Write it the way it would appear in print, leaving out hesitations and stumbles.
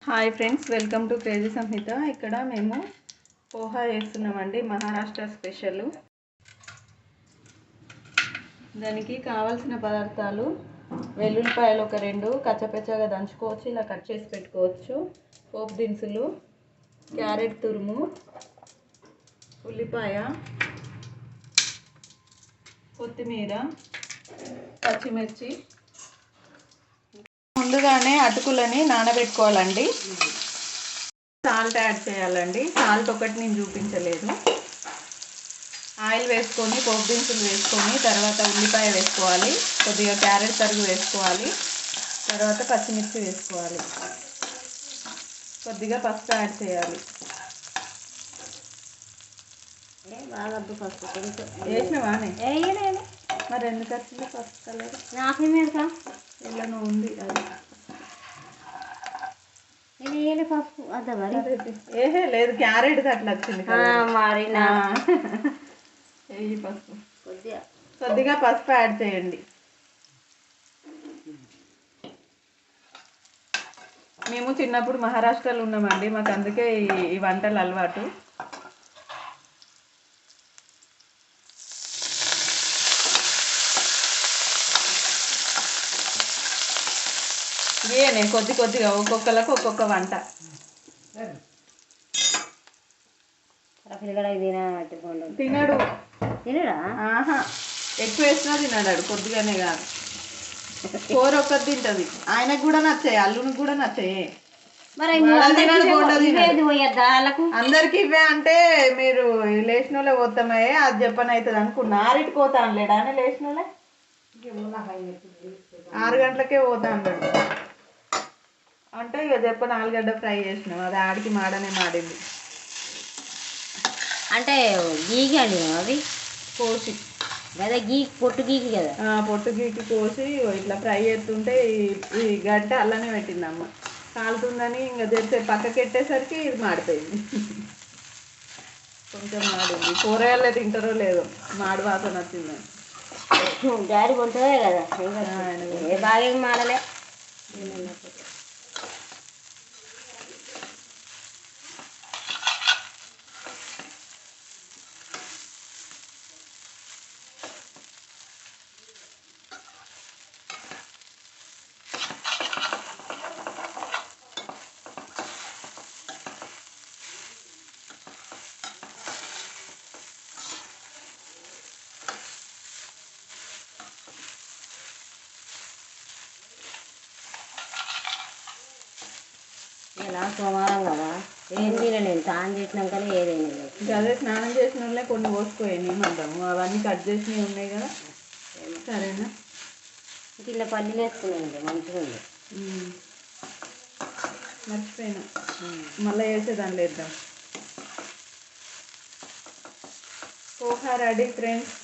Hi friends, welcome to crazy Samhita. ఇక్కడ మేము పోహా చేస్తున్నామండి, మహారాష్ట్ర స్పెషల్. దానికి కావాల్సిన పదార్థాలు: వెల్లుల్లిపాయలు ఒక 2 కచ్చపచ్చగా దంచుకోవచ్చు, ఇలా కట్ చేసి పెట్టుకోవచ్చు. పోపు దినుసులు, క్యారెట్ తురుము, ఉల్లిపాయ, కొత్తిమీర, పచ్చిమిర్చి. ముందుగానే అటుకులని నానబెట్టుకోవాలండి. సాల్ట్ యాడ్ చేయాలండి. సాల్ట్ ఒకటి నేను చూపించలేదు. ఆయిల్ వేసుకొని పోపు దినుసులు వేసుకొని తర్వాత ఉల్లిపాయ వేసుకోవాలి, కొద్దిగా క్యారెట్ తరుగు వేసుకోవాలి, తర్వాత పచ్చిమిర్చి వేసుకోవాలి, కొద్దిగా పసుపు యాడ్ చేయాలి. వేసినవానే మరి ఎందుకు వచ్చింది పసుపు కలర్? నాకేమేకా ఇలా ఉంది అది. నేను పసుపు అదే మరి ఏహే లేదు, క్యారెట్ అట్లా వచ్చింది మరి వేయి పసుపు, కొద్దిగా కొద్దిగా పసుపు యాడ్ చేయండి. మేము చిన్నప్పుడు మహారాష్ట్రలో ఉన్నామండి, మాకు అందుకే ఈ వంటలు అలవాటు. ఇదే కొద్ది కొద్దిగా ఒక్కొక్కరికి ఒక్కొక్క వంట. తినడు. తినడా? ఆహా, ఎక్కువ వేసినా తినడాడు, కొద్దిగానే కాదు. కూర ఒక్కటి తింటది, ఆయనకు కూడా నచ్చాయి, అల్లునికి కూడా నచ్చాయి. అందరికి ఇవే అంటే మీరు లేచినోళ్ళే పోతామయ్యే, అది చెప్పని అవుతుంది అనుకున్నా. 6కి పోతాను లేడా అని లేచినోళ్ళే 6 గంటలకే పోతా అన్నాడు. అంటే ఇక చెప్పని ఆలుగడ్డ ఫ్రై చేసినాం, అది ఆడికి మాడనే మాడింది. అంటే గీకి అండి అవి కోసి అదే పొట్టు గీకి కదా, పొట్టు గీకి కోసి ఇట్లా ఫ్రై చేస్తుంటే ఈ గడ్డ అలానే పెట్టింది అమ్మ. కాలుతుందని ఇంకా తెరిసే పక్కకి పెట్టేసరికి ఇది మాడిపోయింది. కొంచెం మాడింది. కూరగాయలే తింటారో లేదో, మాడి వాసన వచ్చిందని. డాడీ కొంటుందే కదా, బాగా మాడలే. ఇలా సోమవారం కదా, ఏం తినలేను. స్నానం చేసినాకనే ఏదైనా అదే స్నానం చేసిన వాళ్ళే కొన్ని పోసుకోయండి ఏమంటాము, అవన్నీ కట్ చేసినవి ఉన్నాయి కదా. సరేనా? ఇలా పల్లీలు వేసుకున్నాను, మంచిగా ఉంది. మర్చిపోయినా, మళ్ళీ వేసేదాన్ని వేద్దాం. Poha ready friends.